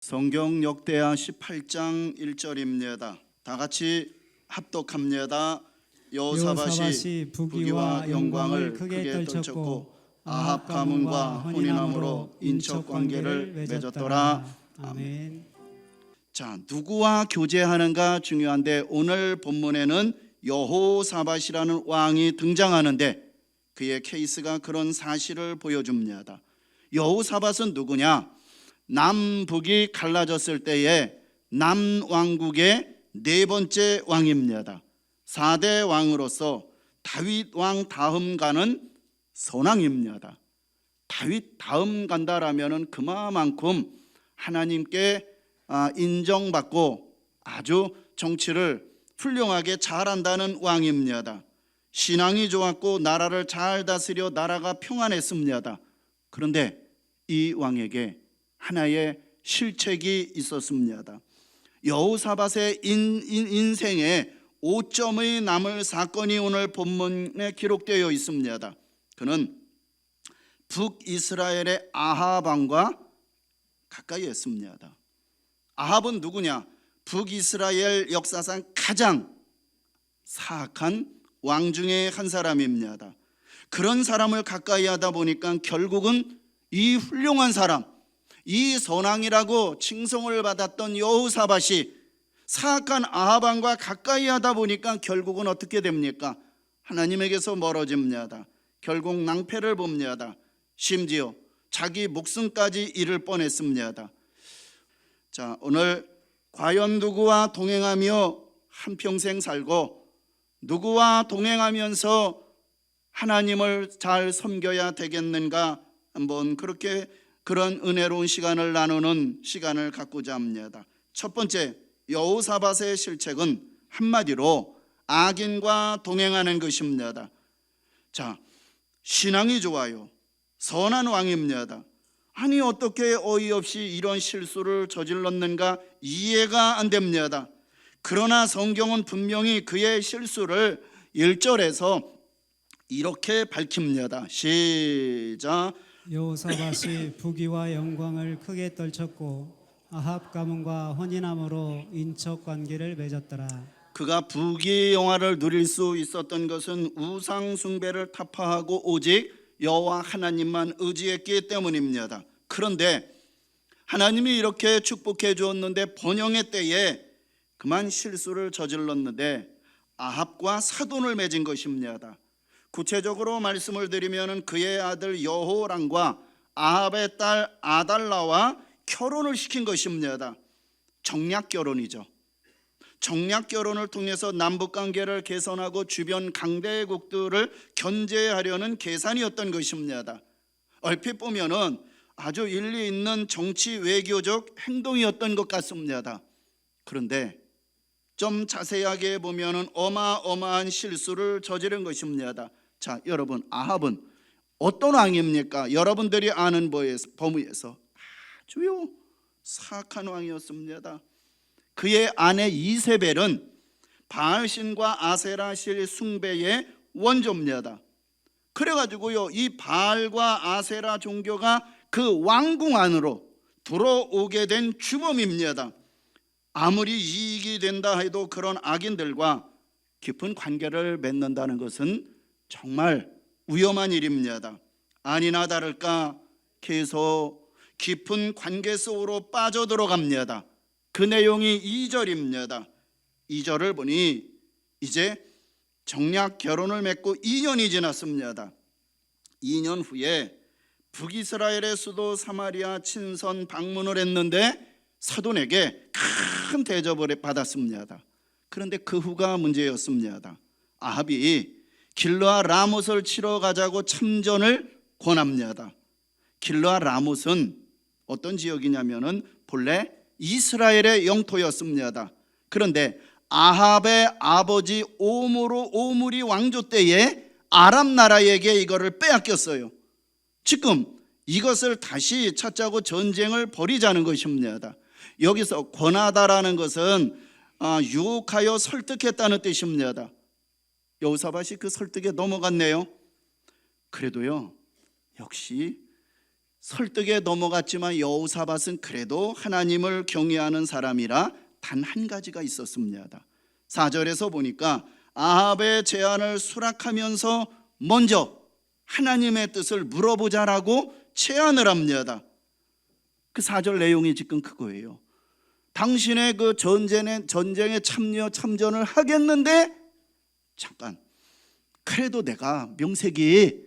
성경 역대하 18장 1절입니다. 다 같이 합독합니다. 여호사밧이 부귀와 영광을 크게 떨쳤고 아합 가문과 혼인함으로 인척 관계를 맺었더라. 아멘. 자, 누구와 교제하는가 중요한데 오늘 본문에는 여호사밧이라는 왕이 등장하는데 그의 케이스가 그런 사실을 보여줍니다. 여호사밧은 누구냐? 남북이 갈라졌을 때에 남왕국의 네 번째 왕입니다. 4대 왕으로서 다윗 왕 다음 가는 선왕입니다. 다윗 다음 간다라면 그만큼 하나님께 인정받고 아주 정치를 훌륭하게 잘한다는 왕입니다. 신앙이 좋았고 나라를 잘 다스려 나라가 평안했습니다. 그런데 이 왕에게 하나의 실책이 있었습니다. 여호사밧의 인생에 5점의 남을 사건이 오늘 본문에 기록되어 있습니다. 그는 북이스라엘의 아합 왕과 가까이 했습니다. 아합은 누구냐? 북이스라엘 역사상 가장 사악한 왕 중에 한 사람입니다. 그런 사람을 가까이 하다 보니까 결국은 이 훌륭한 사람, 이 선왕이라고 칭송을 받았던 여호사밧이 사악한 아합 왕과 가까이 하다 보니까 결국은 어떻게 됩니까? 하나님에게서 멀어집니다. 결국 낭패를 봅니다. 심지어 자기 목숨까지 잃을 뻔했습니다. 자, 오늘 과연 누구와 동행하며 한평생 살고 누구와 동행하면서 하나님을 잘 섬겨야 되겠는가? 한번 그런 은혜로운 시간을 나누는 시간을 갖고자 합니다. 첫 번째, 여호사밧의 실책은 한마디로 악인과 동행하는 것입니다. 자, 신앙이 좋아요. 선한 왕입니다. 아니 어떻게 어이없이 이런 실수를 저질렀는가 이해가 안 됩니다. 그러나 성경은 분명히 그의 실수를 1절에서 이렇게 밝힙니다. 시작. 여호사밧이 부귀와 영광을 크게 떨쳤고 아합 가문과 혼인함으로 인척 관계를 맺었더라. 그가 부귀 영화를 누릴 수 있었던 것은 우상 숭배를 타파하고 오직 여호와 하나님만 의지했기 때문입니다. 그런데 하나님이 이렇게 축복해 주었는데 번영의 때에 그만 실수를 저질렀는데 아합과 사돈을 맺은 것입니다. 구체적으로 말씀을 드리면 그의 아들 여호람과 아합의 딸 아달라와 결혼을 시킨 것입니다. 정략 결혼이죠. 정략 결혼을 통해서 남북 관계를 개선하고 주변 강대국들을 견제하려는 계산이었던 것입니다. 얼핏 보면은 아주 일리 있는 정치 외교적 행동이었던 것 같습니다. 그런데 좀 자세하게 보면은 어마어마한 실수를 저지른 것입니다. 자, 여러분, 아합은 어떤 왕입니까? 여러분들이 아는 범위에서 아주요 사악한 왕이었습니다. 그의 아내 이세벨은 바알신과 아세라실 숭배의 원조입니다. 그래가지고요, 이 바알과 아세라 종교가 그 왕궁 안으로 들어오게 된 주범입니다. 아무리 이익이 된다 해도 그런 악인들과 깊은 관계를 맺는다는 것은 정말 위험한 일입니다. 아니나 다를까 계속 깊은 관계 속으로 빠져들어갑니다. 그 내용이 2절입니다. 2절을 보니 이제 정략 결혼을 맺고 2년이 지났습니다. 2년 후에 북이스라엘의 수도 사마리아 친선 방문을 했는데 사돈에게 큰 대접을 받았습니다. 그런데 그 후가 문제였습니다. 아합이 길르아 라못을 치러 가자고 참전을 권합니다. 길르아 라못은 어떤 지역이냐면은 본래 이스라엘의 영토였습니다. 그런데 아합의 아버지 오물이 왕조 때에 아람 나라에게 이거를 빼앗겼어요. 지금 이것을 다시 찾자고 전쟁을 벌이자는 것입니다. 여기서 권하다라는 것은 유혹하여 설득했다는 뜻입니다. 여호사밧이 그 설득에 넘어갔네요. 그래도요, 역시 설득에 넘어갔지만 여호사밧은 그래도 하나님을 경외하는 사람이라 단 한 가지가 있었습니다. 4절에서 보니까 아합의 제안을 수락하면서 먼저 하나님의 뜻을 물어보자라고 제안을 합니다. 그 4절 내용이 지금 그거예요. 당신의 그 전쟁에 참전을 하겠는데 잠깐, 그래도 내가 명색이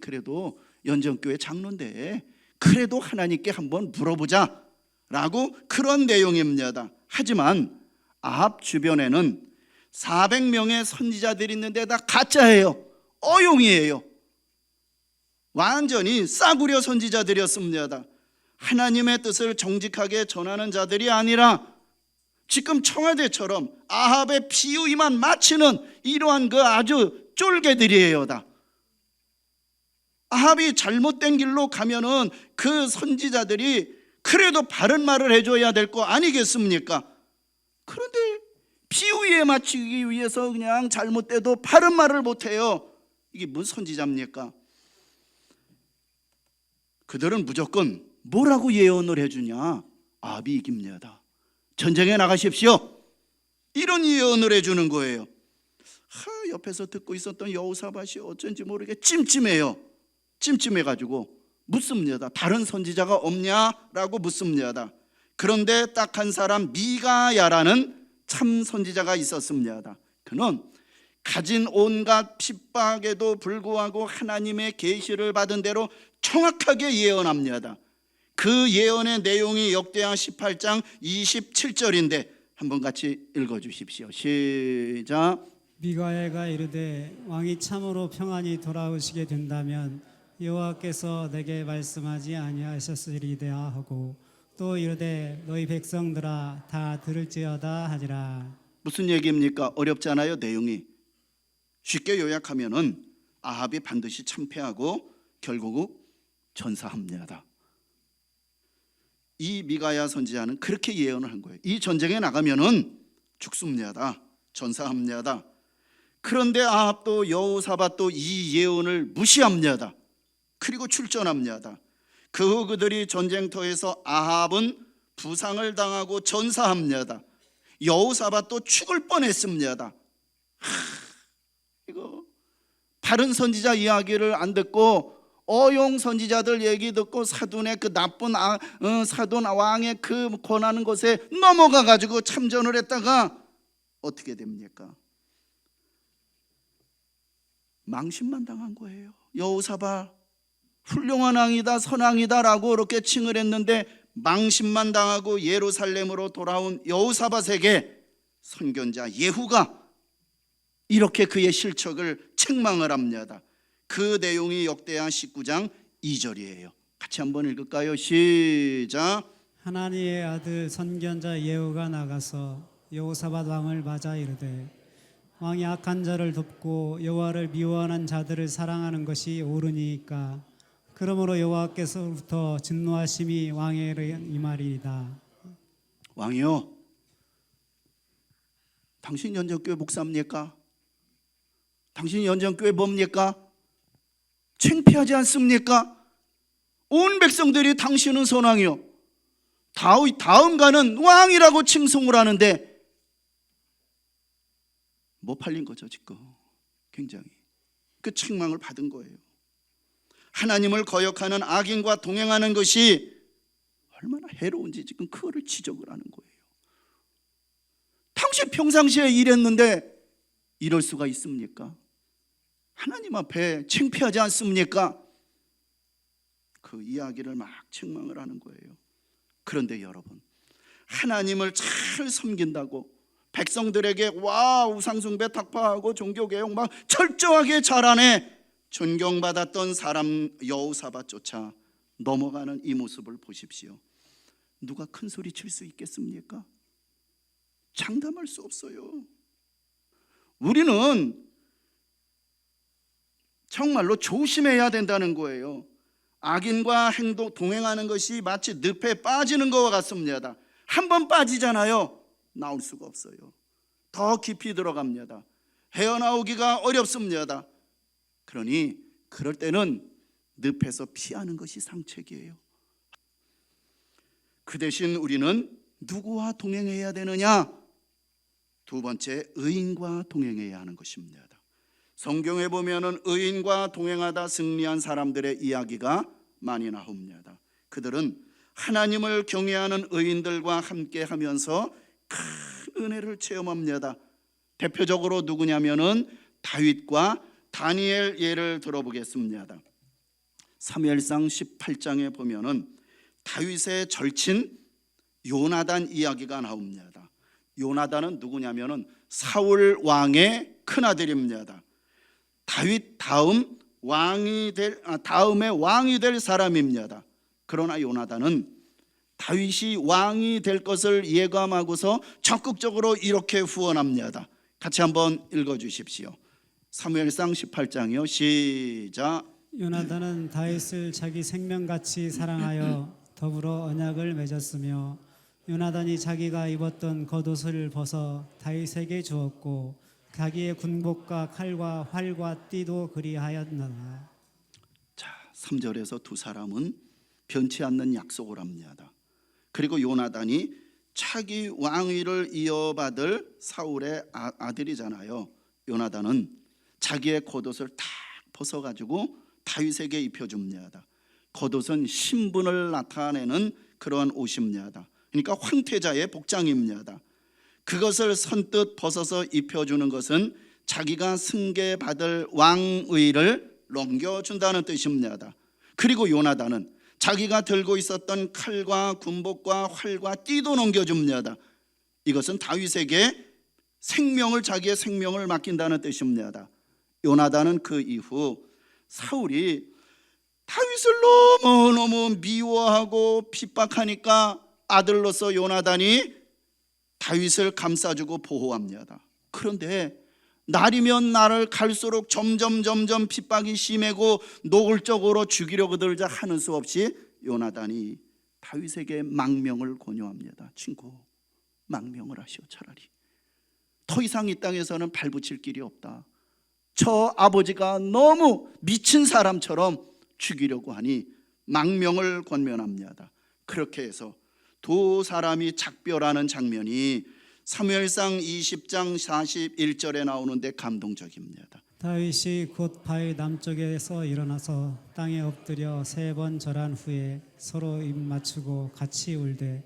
그래도 연정교회 장로인데 그래도 하나님께 한번 물어보자 라고 그런 내용입니다. 하지만 아합 주변에는 400명의 선지자들이 있는데 다 가짜예요. 어용이에요. 완전히 싸구려 선지자들이었습니다. 하나님의 뜻을 정직하게 전하는 자들이 아니라 지금 청와대처럼 아합의 비유이만 마치는 이러한 그 아주 쫄개들이에요. 다 아합이 잘못된 길로 가면은 그 선지자들이 그래도 바른 말을 해줘야 될 거 아니겠습니까? 그런데 비유에 맞추기 위해서 그냥 잘못돼도 바른 말을 못해요. 이게 무슨 선지자입니까? 그들은 무조건 뭐라고 예언을 해주냐? 아합이 이깁니다. 전쟁에 나가십시오. 이런 예언을 해주는 거예요. 옆에서 듣고 있었던 여호사밧이 어쩐지 모르게 찜찜해가지고 묻습니다. 다른 선지자가 없냐라고 묻습니다. 그런데 딱 한 사람 미가야라는 참 선지자가 있었습니다. 그는 가진 온갖 핍박에도 불구하고 하나님의 계시를 받은 대로 정확하게 예언합니다. 그 예언의 내용이 역대하 18장 27절인데 한번 같이 읽어주십시오. 시작. 미가야가 이르되 왕이 참으로 평안히 돌아오시게 된다면 여호와께서 내게 말씀하지 아니하셨으리이다 하고 또 이르되 너희 백성들아 다 들을지어다 하니라. 무슨 얘기입니까? 어렵잖아요. 내용이 쉽게 요약하면은 아합이 반드시 참패하고 결국 전사합니다. 이 미가야 선지자는 그렇게 예언을 한 거예요. 이 전쟁에 나가면은 죽습니다. 전사합니다. 그런데 아합도 여호사밧도 이 예언을 무시합니다. 그리고 출전합니다. 그들이 전쟁터에서 아합은 부상을 당하고 전사합니다. 여호사밧도 죽을 뻔했습니다. 이거 바른 선지자 이야기를 안 듣고 어용 선지자들 얘기 듣고 사돈의 그 나쁜 사돈 왕의 그 권하는 것에 넘어가 가지고 참전을 했다가 어떻게 됩니까? 망신만 당한 거예요. 여호사밧 훌륭한 왕이다, 선왕이다라고 그렇게 칭을 했는데 망신만 당하고 예루살렘으로 돌아온 여호사밧에게 선견자 예후가 이렇게 그의 실적을 책망을 합니다. 그 내용이 역대하 19장 2절이에요. 같이 한번 읽을까요? 시작. 하나니의 아들 선견자 예후가 나가서 여호사밧 왕을 맞아 이르되 왕이 악한 자를 돕고 여호와를 미워하는 자들을 사랑하는 것이 옳으니까 그러므로 여호와께서부터 진노하심이 왕에게 임하리이다. 왕이요, 당신 연정교회 목사입니까? 당신 연정교회 뭡니까? 창피하지 않습니까? 온 백성들이 당신은 선왕이요, 다음가는 왕이라고 칭송을 하는데 못 팔린 거죠. 지금 굉장히 그 책망을 받은 거예요. 하나님을 거역하는 악인과 동행하는 것이 얼마나 해로운지 지금 그거를 지적을 하는 거예요. 당신 평상시에 이랬는데 이럴 수가 있습니까? 하나님 앞에 창피하지 않습니까? 그 이야기를 막 책망을 하는 거예요. 그런데 여러분, 하나님을 잘 섬긴다고 백성들에게 와 우상숭배 타파하고 종교개혁 막 철저하게 잘하네 존경받았던 사람 여호사밧조차 넘어가는 이 모습을 보십시오. 누가 큰 소리 칠 수 있겠습니까? 장담할 수 없어요. 우리는 정말로 조심해야 된다는 거예요. 악인과 동행하는 것이 마치 늪에 빠지는 것과 같습니다. 한 번 빠지잖아요. 나올 수가 없어요. 더 깊이 들어갑니다. 헤어나오기가 어렵습니다. 그러니 그럴 때는 늪에서 피하는 것이 상책이에요. 그 대신 우리는 누구와 동행해야 되느냐? 두 번째, 의인과 동행해야 하는 것입니다. 성경에 보면은 의인과 동행하다 승리한 사람들의 이야기가 많이 나옵니다. 그들은 하나님을 경외하는 의인들과 함께 하면서 큰 은혜를 체험합니다. 대표적으로 누구냐면은 다윗과 다니엘 예를 들어보겠습니다. 사무엘상 18장에 보면은 다윗의 절친 요나단 이야기가 나옵니다. 요나단은 누구냐면은 사울 왕의 큰아들입니다. 다윗 다음에 왕이 될 사람입니다. 그러나 요나단은 다윗이 왕이 될 것을 예감하고서 적극적으로 이렇게 후원합니다. 같이 한번 읽어주십시오. 사무엘상 18장이요. 시작. 요나단은 다윗을 자기 생명같이 사랑하여 더불어 언약을 맺었으며 요나단이 자기가 입었던 겉옷을 벗어 다윗에게 주었고 자기의 군복과 칼과 활과 띠도 그리하였느니라. 자, 3절에서 두 사람은 변치 않는 약속을 합니다. 그리고 요나단이 차기 왕위를 이어받을 사울의 아들이잖아요. 요나단은 자기의 겉옷을 딱 벗어가지고 다윗에게 입혀줍니다. 겉옷은 신분을 나타내는 그러한 옷입니다. 그러니까 황태자의 복장입니다. 그것을 선뜻 벗어서 입혀주는 것은 자기가 승계받을 왕위를 넘겨준다는 뜻입니다. 그리고 요나단은 자기가 들고 있었던 칼과 군복과 활과 띠도 넘겨줍니다. 이것은 다윗에게 자기의 생명을 맡긴다는 뜻입니다. 요나단은 그 이후 사울이 다윗을 너무너무 미워하고 핍박하니까 아들로서 요나단이 다윗을 감싸주고 보호합니다. 그런데 날이면 날을 갈수록 점점 핍박이 심하고 노골적으로 죽이려고 들자 하는 수 없이 요나단이 다윗에게 망명을 권유합니다. 친구, 망명을 하시오. 차라리 더 이상 이 땅에서는 발붙일 길이 없다. 저 아버지가 너무 미친 사람처럼 죽이려고 하니 망명을 권면합니다. 그렇게 해서 두 사람이 작별하는 장면이 사무엘상 20장 41절에 나오는데 감동적입니다. 다윗이 곧 바위 남쪽에서 일어나서 땅에 엎드려 3번 절한 후에 서로 입 맞추고 같이 울되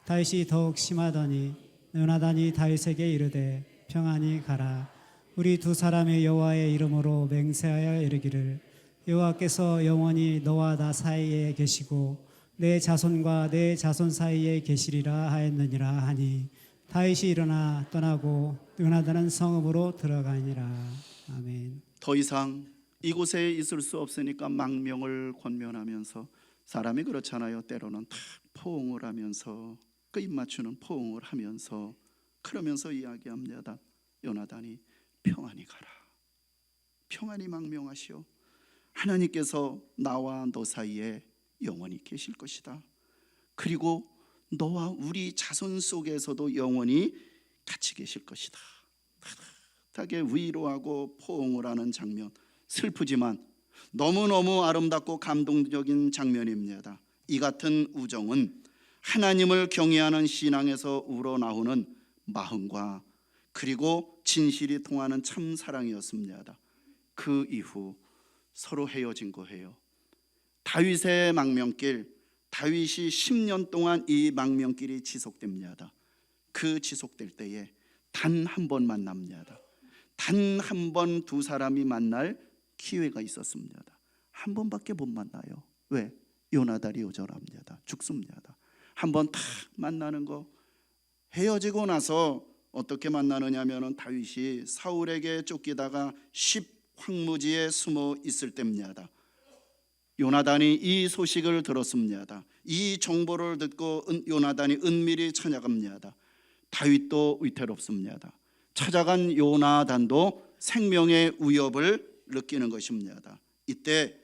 다윗이 더욱 심하더니 요나단이 다윗에게 이르되 평안히 가라. 우리 두 사람의 여호와의 이름으로 맹세하여 이르기를 여호와께서 영원히 너와 나 사이에 계시고 내 자손과 내 자손 사이에 계시리라 하였느니라 하니 다윗이 일어나 떠나고 요나단은 성읍으로 들어가니라. 아멘. 더 이상 이곳에 있을 수 없으니까 망명을 권면하면서 사람이 그렇잖아요. 때로는 탁 포옹을 하면서 그 입맞추는 포옹을 하면서 그러면서 이야기합니다. 요나단이 평안히 가라. 평안히 망명하시오. 하나님께서 나와 너 사이에 영원히 계실 것이다. 그리고 너와 우리 자손 속에서도 영원히 같이 계실 것이다. 따뜻하게 위로하고 포옹을 하는 장면, 슬프지만 너무너무 아름답고 감동적인 장면입니다. 이 같은 우정은 하나님을 경외하는 신앙에서 우러나오는 마음과 그리고 진실이 통하는 참 사랑이었습니다. 그 이후 서로 헤어진 거예요. 다윗의 망명길, 다윗이 10년 동안 이 망명길이 지속됩니다. 그 지속될 때에 단 한 번 만납니다. 단 한 번 두 사람이 만날 기회가 있었습니다. 한 번밖에 못 만나요. 왜? 요나단이 요절합니다. 죽습니다. 한 번 탁 만나는 거. 헤어지고 나서 어떻게 만나느냐면은 다윗이 사울에게 쫓기다가 황무지에 숨어 있을 때입니다. 요나단이 이 소식을 들었습니다. 이 정보를 듣고 요나단이 은밀히 찾아갑니다. 다윗도 위태롭습니다. 찾아간 요나단도 생명의 위협을 느끼는 것입니다. 이때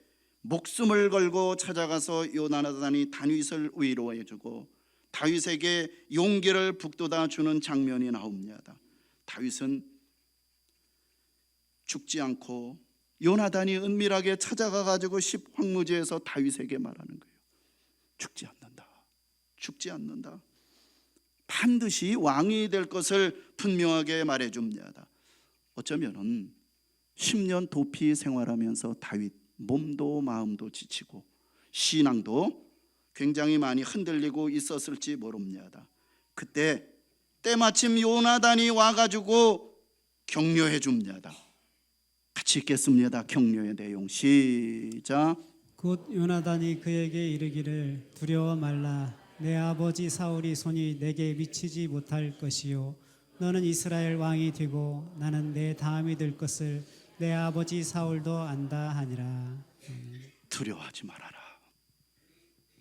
목숨을 걸고 찾아가서 요나단이 다윗을 위로해주고 다윗에게 용기를 북돋아 주는 장면이 나옵니다. 다윗은 죽지 않고 요나단이 은밀하게 찾아가 가지고 십황무지에서 다윗에게 말하는 거예요. 죽지 않는다. 죽지 않는다. 반드시 왕이 될 것을 분명하게 말해줍니다. 어쩌면은 10년 도피 생활하면서 다윗 몸도 마음도 지치고 신앙도 굉장히 많이 흔들리고 있었을지 모릅니다. 그때 때마침 요나단이 와가지고 격려해 줍니다. 같이 읽겠습니다. 격려의 내용 시작. 곧 요나단이 그에게 이르기를 두려워 말라. 내 아버지 사울이 손이 내게 미치지 못할 것이요 너는 이스라엘 왕이 되고 나는 내 다음이 될 것을 내 아버지 사울도 안다 하니라. 두려워하지 말아라.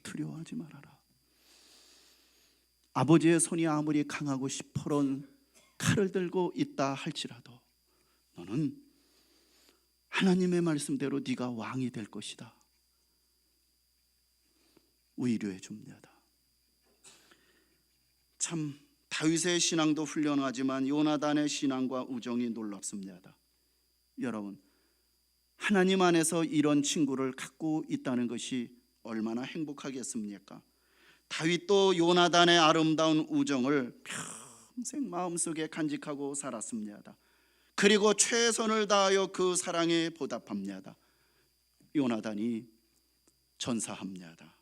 두려워하지 말아라. 아버지의 손이 아무리 강하고 시퍼런 칼을 들고 있다 할지라도 너는 하나님의 말씀대로 네가 왕이 될 것이다. 위로해 줍니다. 참 다윗의 신앙도 훌륭하지만 요나단의 신앙과 우정이 놀랍습니다. 여러분, 하나님 안에서 이런 친구를 갖고 있다는 것이 얼마나 행복하겠습니까? 다윗도 요나단의 아름다운 우정을 평생 마음속에 간직하고 살았습니다. 그리고 최선을 다하여 그 사랑에 보답합니다. 요나단이 전사합니다.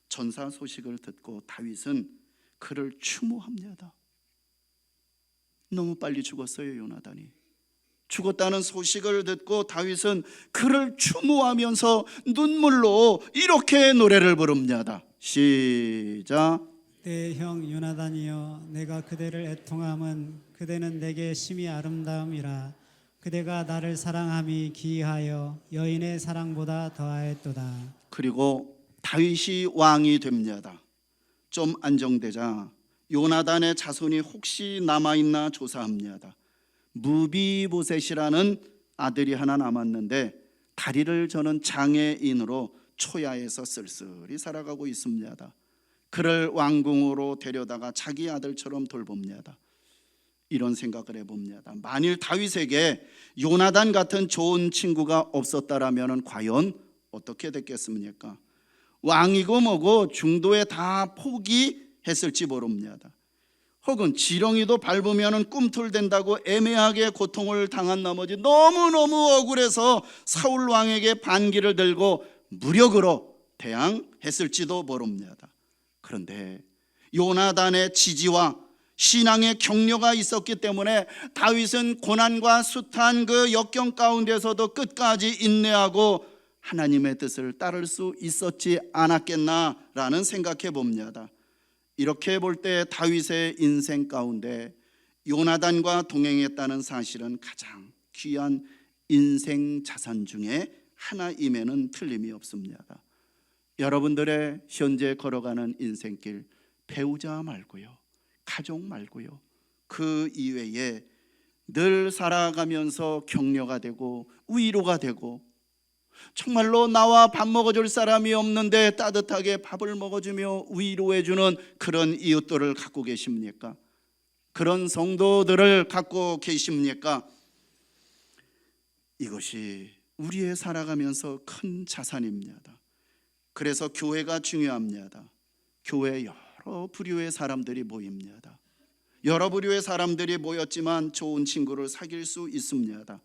전사 소식을 듣고 다윗은 그를 추모합니다. 너무 빨리 죽었어요. 요나단이 죽었다는 소식을 듣고 다윗은 그를 추모하면서 눈물로 이렇게 노래를 부릅니다. 시작. 내 형 요나단이여 내가 그대를 애통함은 그대는 내게 심히 아름다움이라. 그대가 나를 사랑함이 기이하여 여인의 사랑보다 더하였도다. 그리고 다윗이 왕이 됩니다. 좀 안정되자 요나단의 자손이 혹시 남아있나 조사합니다. 무비보셋이라는 아들이 하나 남았는데 다리를 저는 장애인으로 초야에서 쓸쓸히 살아가고 있습니다. 그를 왕궁으로 데려다가 자기 아들처럼 돌봅니다. 이런 생각을 해봅니다. 만일 다윗에게 요나단 같은 좋은 친구가 없었다라면 과연 어떻게 됐겠습니까? 왕이고 뭐고 중도에 다 포기했을지 모릅니다. 혹은 지렁이도 밟으면 꿈틀댄다고 애매하게 고통을 당한 나머지 너무너무 억울해서 사울 왕에게 반기를 들고 무력으로 대항했을지도 모릅니다. 그런데 요나단의 지지와 신앙의 격려가 있었기 때문에 다윗은 고난과 숱한 그 역경 가운데서도 끝까지 인내하고 하나님의 뜻을 따를 수 있었지 않았겠나라는 생각해 봅니다. 이렇게 볼 때 다윗의 인생 가운데 요나단과 동행했다는 사실은 가장 귀한 인생 자산 중에 하나임에는 틀림이 없습니다. 여러분들의 현재 걸어가는 인생길, 배우자 말고요, 가족 말고요, 그 이외에 늘 살아가면서 격려가 되고 위로가 되고 정말로 나와 밥 먹어줄 사람이 없는데 따뜻하게 밥을 먹어주며 위로해주는 그런 이웃들을 갖고 계십니까? 그런 성도들을 갖고 계십니까? 이것이 우리의 살아가면서 큰 자산입니다. 그래서 교회가 중요합니다. 교회에 여러 부류의 사람들이 모입니다. 여러 부류의 사람들이 모였지만 좋은 친구를 사귈 수 있습니다.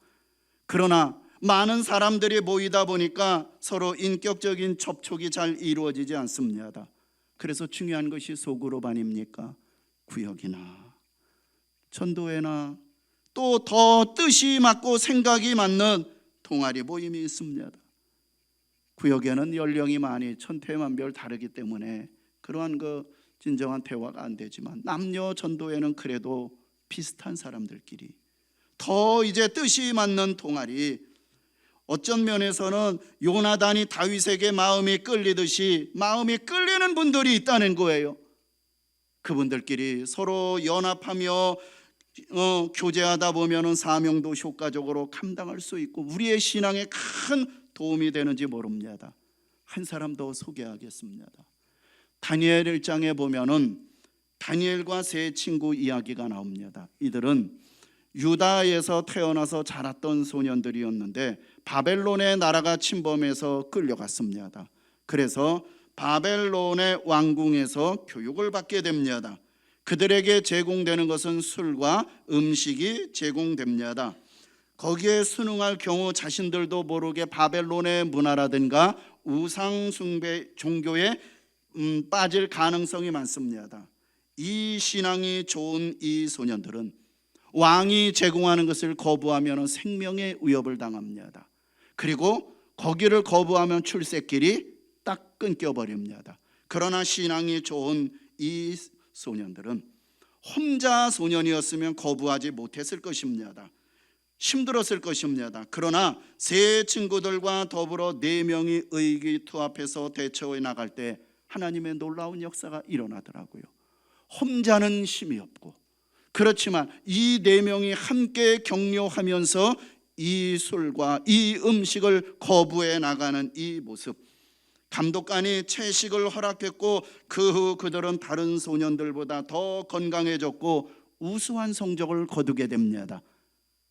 그러나 많은 사람들이 모이다 보니까 서로 인격적인 접촉이 잘 이루어지지 않습니다. 그래서 중요한 것이 소그룹 아닙니까? 구역이나 전도회나 또 더 뜻이 맞고 생각이 맞는 동아리 모임이 있습니다. 구역에는 연령이 많이 천태만별 다르기 때문에 그러한 그 진정한 대화가 안 되지만 남녀 전도회는 그래도 비슷한 사람들끼리 더 이제 뜻이 맞는 동아리, 어쩐 면에서는 요나단이 다윗에게 마음이 끌리듯이 마음이 끌리는 분들이 있다는 거예요. 그분들끼리 서로 연합하며 교제하다 보면 사명도 효과적으로 감당할 수 있고 우리의 신앙에 큰 도움이 되는지 모릅니다. 한 사람 더 소개하겠습니다. 다니엘 1장에 보면은 다니엘과 세 친구 이야기가 나옵니다. 이들은 유다에서 태어나서 자랐던 소년들이었는데 바벨론의 나라가 침범해서 끌려갔습니다. 그래서 바벨론의 왕궁에서 교육을 받게 됩니다. 그들에게 제공되는 것은 술과 음식이 제공됩니다. 거기에 순응할 경우 자신들도 모르게 바벨론의 문화라든가 우상 숭배 종교에 빠질 가능성이 많습니다. 이 신앙이 좋은 이 소년들은 왕이 제공하는 것을 거부하면 생명의 위협을 당합니다. 그리고 거기를 거부하면 출세길이 딱 끊겨버립니다. 그러나 신앙이 좋은 이 소년들은 혼자 소년이었으면 거부하지 못했을 것입니다. 힘들었을 것입니다. 그러나 세 친구들과 더불어 4명이 의기투합해서 대처해 나갈 때 하나님의 놀라운 역사가 일어나더라고요. 혼자는 힘이 없고, 그렇지만 이 4명이 함께 격려하면서 이 술과 이 음식을 거부해 나가는 이 모습, 감독관이 채식을 허락했고 그 후 그들은 다른 소년들보다 더 건강해졌고 우수한 성적을 거두게 됩니다.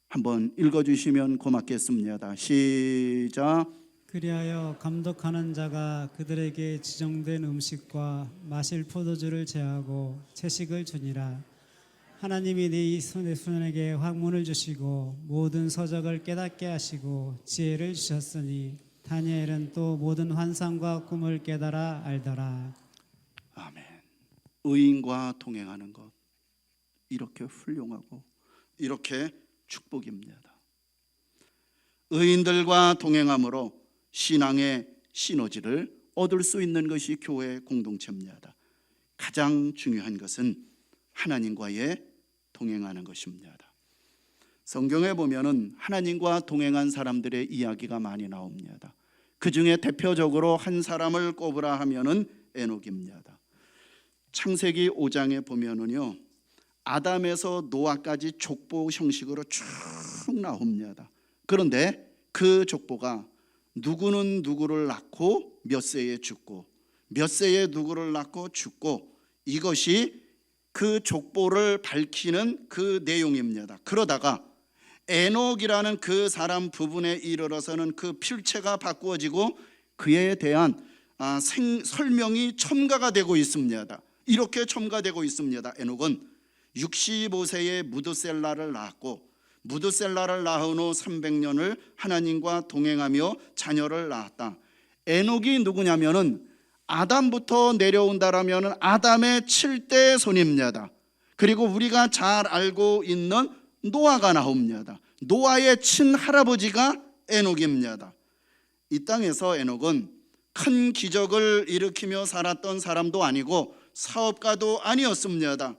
한번 읽어주시면 고맙겠습니다. 시작. 그리하여 감독하는 자가 그들에게 지정된 음식과 마실 포도주를 제하고 채식을 주니라. 하나님이 네 손에게 학문을 주시고 모든 서적을 깨닫게 하시고 지혜를 주셨으니 다니엘은 또 모든 환상과 꿈을 깨달아 알더라. 아멘. 의인과 동행하는 것, 이렇게 훌륭하고 이렇게 축복입니다. 의인들과 동행함으로 신앙의 시너지를 얻을 수 있는 것이 교회 공동체입니다. 가장 중요한 것은 하나님과의 동행하는 것입니다. 성경에 보면은 하나님과 동행한 사람들의 이야기가 많이 나옵니다. 그 중에 대표적으로 한 사람을 꼽으라 하면은 에녹입니다. 창세기 5장에 보면은요, 아담에서 노아까지 족보 형식으로 쭉 나옵니다. 그런데 그 족보가 누구는 누구를 낳고 몇 세에 죽고 몇 세에 누구를 낳고 죽고, 이것이 그 족보를 밝히는 그 내용입니다. 그러다가 에녹이라는 그 사람 부분에 이르러서는 그 필체가 바꾸어지고 그에 대한 설명이 첨가가 되고 있습니다. 이렇게 첨가되고 있습니다. 에녹은 65세에 무드셀라를 낳았고 무드셀라를 낳은 후 300년을 하나님과 동행하며 자녀를 낳았다. 에녹이 누구냐면은 아담부터 내려온다라면 아담의 7대 손입니다. 그리고 우리가 잘 알고 있는 노아가 나옵니다. 노아의 친할아버지가 에녹입니다. 이 땅에서 에녹은 큰 기적을 일으키며 살았던 사람도 아니고 사업가도 아니었습니다.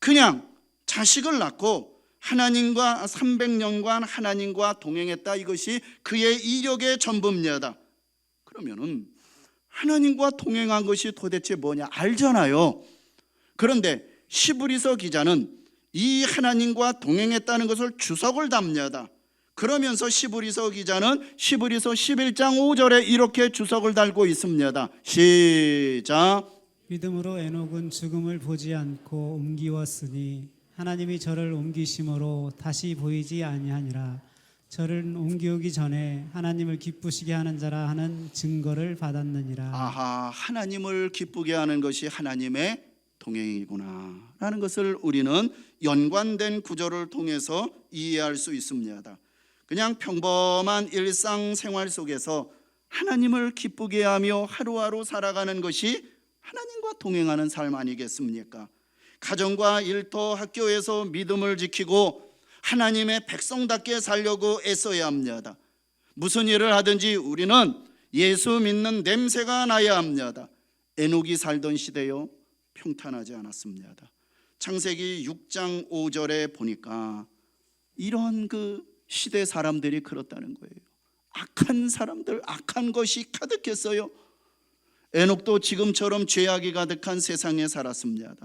그냥 자식을 낳고 하나님과 300년간 하나님과 동행했다. 이것이 그의 이력의 전부입니다. 그러면은 하나님과 동행한 것이 도대체 뭐냐 알잖아요. 그런데 시브리서 기자는 이 하나님과 동행했다는 것을 주석을 답니다. 그러면서 시브리서 기자는 시브리서 11장 5절에 이렇게 주석을 달고 있습니다. 시작. 믿음으로 에녹은 죽음을 보지 않고 옮기웠으니 하나님이 저를 옮기심으로 다시 보이지 아니하니라. 저를 옮기우기 전에 하나님을 기쁘시게 하는 자라 하는 증거를 받았느니라. 아하, 하나님을 기쁘게 하는 것이 하나님의 동행이구나 라는 것을 우리는 연관된 구절을 통해서 이해할 수 있습니다. 그냥 평범한 일상생활 속에서 하나님을 기쁘게 하며 하루하루 살아가는 것이 하나님과 동행하는 삶 아니겠습니까? 가정과 일터, 학교에서 믿음을 지키고 하나님의 백성답게 살려고 애써야 합니다. 무슨 일을 하든지 우리는 예수 믿는 냄새가 나야 합니다. 에녹이 살던 시대요, 평탄하지 않았습니다. 창세기 6장 5절에 보니까 이런 그 시대 사람들이 그렇다는 거예요. 악한 사람들, 악한 것이 가득했어요. 에녹도 지금처럼 죄악이 가득한 세상에 살았습니다.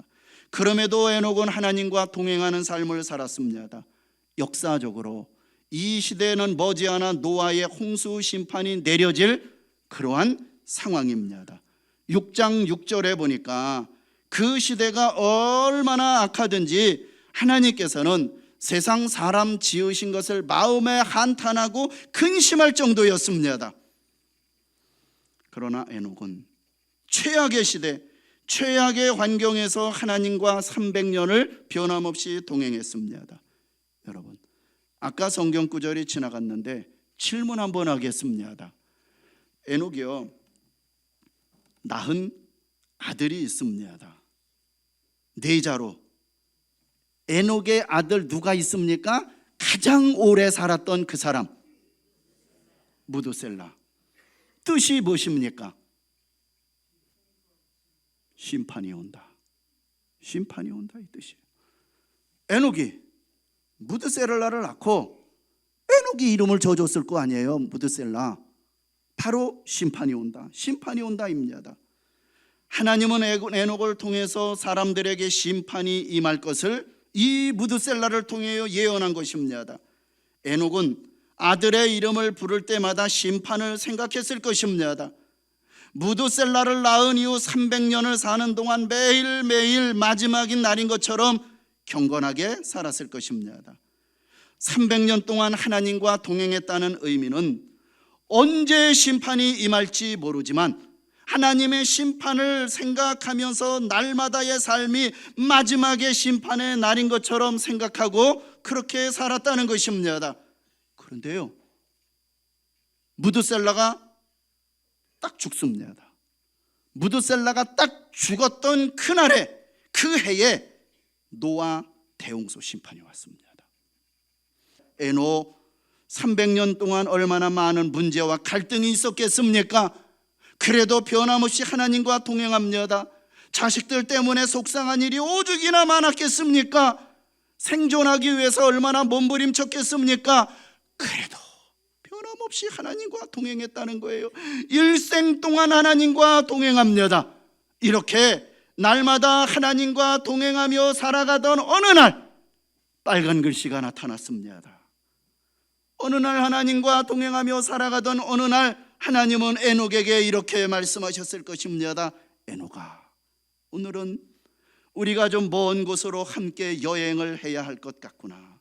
그럼에도 에녹은 하나님과 동행하는 삶을 살았습니다. 역사적으로 이 시대에는 머지않아 노아의 홍수 심판이 내려질 그러한 상황입니다. 6장 6절에 보니까 그 시대가 얼마나 악하든지 하나님께서는 세상 사람 지으신 것을 마음에 한탄하고 근심할 정도였습니다. 그러나 에녹은 최악의 시대, 최악의 환경에서 하나님과 300년을 변함없이 동행했습니다. 여러분, 아까 성경 구절이 지나갔는데 질문 한번 하겠습니다. 에녹이요, 낳은 아들이 있습니다. 네자로. 에녹의 아들 누가 있습니까? 가장 오래 살았던 그 사람, 무드셀라. 뜻이 무엇입니까? 심판이 온다. 심판이 온다, 이 뜻이에요. 에녹이 무드셀라를 낳고 에녹이 이름을 지어줬을 거 아니에요. 무드셀라. 바로 심판이 온다. 심판이 온다입니다. 하나님은 에녹을 통해서 사람들에게 심판이 임할 것을 이 무드셀라를 통해 예언한 것입니다. 에녹은 아들의 이름을 부를 때마다 심판을 생각했을 것입니다. 무드셀라를 낳은 이후 300년을 사는 동안 매일매일 마지막인 날인 것처럼 경건하게 살았을 것입니다. 300년 동안 하나님과 동행했다는 의미는 언제 심판이 임할지 모르지만 하나님의 심판을 생각하면서 날마다의 삶이 마지막의 심판의 날인 것처럼 생각하고 그렇게 살았다는 것입니다. 그런데요, 무드셀라가 딱 죽습니다. 무드셀라가 딱 죽었던 그날에, 그 해에 노아 대홍수 심판이 왔습니다. 에녹 300년 동안 얼마나 많은 문제와 갈등이 있었겠습니까? 그래도 변함없이 하나님과 동행합니다. 자식들 때문에 속상한 일이 오죽이나 많았겠습니까? 생존하기 위해서 얼마나 몸부림쳤겠습니까? 그래도 변함없이 하나님과 동행했다는 거예요. 일생 동안 하나님과 동행합니다. 이렇게 날마다 하나님과 동행하며 살아가던 어느 날 빨간 글씨가 나타났습니다. 어느 날 하나님과 동행하며 살아가던 어느 날 하나님은 에녹에게 이렇게 말씀하셨을 것입니다. 에녹아, 오늘은 우리가 좀 먼 곳으로 함께 여행을 해야 할 것 같구나.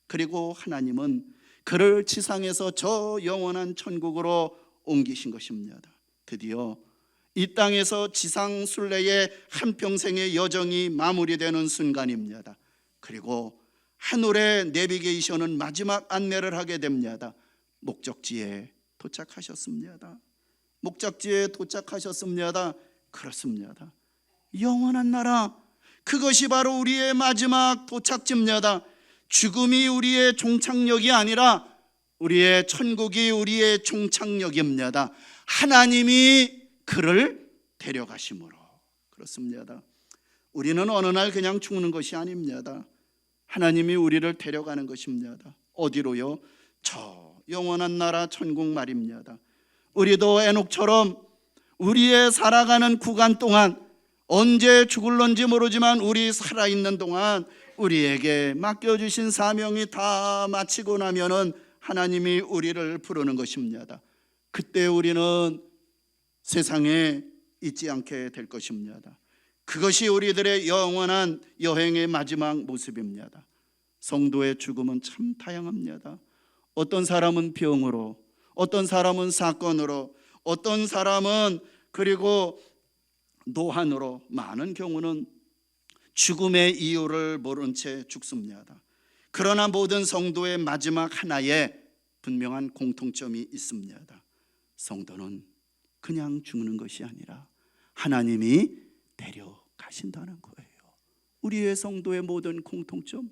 그리고 하나님은 그를 지상에서 저 영원한 천국으로 옮기신 것입니다. 드디어 이 땅에서 지상 순례의 한평생의 여정이 마무리되는 순간입니다. 그리고 하늘의 내비게이션은 마지막 안내를 하게 됩니다. 목적지에 도착하셨습니다. 목적지에 도착하셨습니다. 그렇습니다. 영원한 나라, 그것이 바로 우리의 마지막 도착지입니다. 죽음이 우리의 종착역이 아니라 우리의 천국이 우리의 종착역입니다. 하나님이 그를 데려가심으로. 그렇습니다. 우리는 어느 날 그냥 죽는 것이 아닙니다. 하나님이 우리를 데려가는 것입니다. 어디로요? 저 영원한 나라 천국 말입니다. 우리도 에녹처럼 우리의 살아가는 구간 동안 언제 죽을런지 모르지만 우리 살아있는 동안 우리에게 맡겨주신 사명이 다 마치고 나면은 하나님이 우리를 부르는 것입니다. 그때 우리는 세상에 있지 않게 될 것입니다. 그것이 우리들의 영원한 여행의 마지막 모습입니다. 성도의 죽음은 참 다양합니다. 어떤 사람은 병으로, 어떤 사람은 사건으로, 어떤 사람은 그리고 노한으로, 많은 경우는 죽음의 이유를 모른 채 죽습니다. 그러나 모든 성도의 마지막 하나에 분명한 공통점이 있습니다. 성도는 그냥 죽는 것이 아니라 하나님이 데려가신다는 거예요. 우리의 성도의 모든 공통점,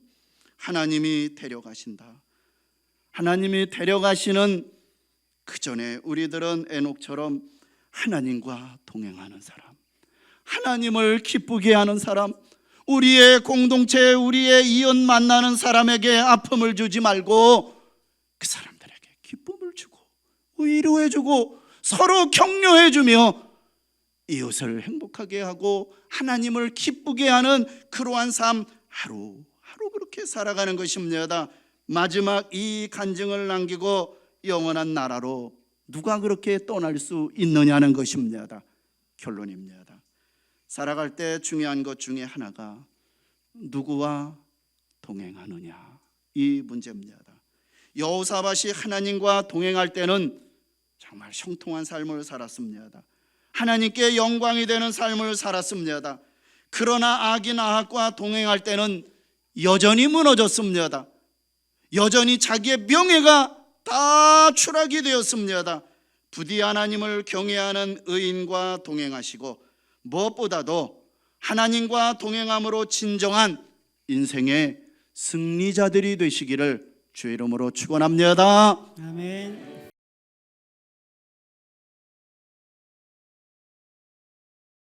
하나님이 데려가신다. 하나님이 데려가시는 그 전에 우리들은 에녹처럼 하나님과 동행하는 사람, 하나님을 기쁘게 하는 사람, 우리의 공동체, 우리의 이웃 만나는 사람에게 아픔을 주지 말고 그 사람들에게 기쁨을 주고 위로해주고 서로 격려해주며 이웃을 행복하게 하고 하나님을 기쁘게 하는 그러한 삶, 하루하루 그렇게 살아가는 것입니다. 마지막 이 간증을 남기고 영원한 나라로 누가 그렇게 떠날 수 있느냐는 것입니다. 결론입니다. 살아갈 때 중요한 것 중에 하나가 누구와 동행하느냐, 이 문제입니다. 여호사밧이 하나님과 동행할 때는 정말 형통한 삶을 살았습니다. 하나님께 영광이 되는 삶을 살았습니다. 그러나 악인 아합과 동행할 때는 여전히 무너졌습니다. 여전히 자기의 명예가 다 추락이 되었습니다. 부디 하나님을 경외하는 의인과 동행하시고 무엇보다도 하나님과 동행함으로 진정한 인생의 승리자들이 되시기를 주의 이름으로 축원합니다. 아멘.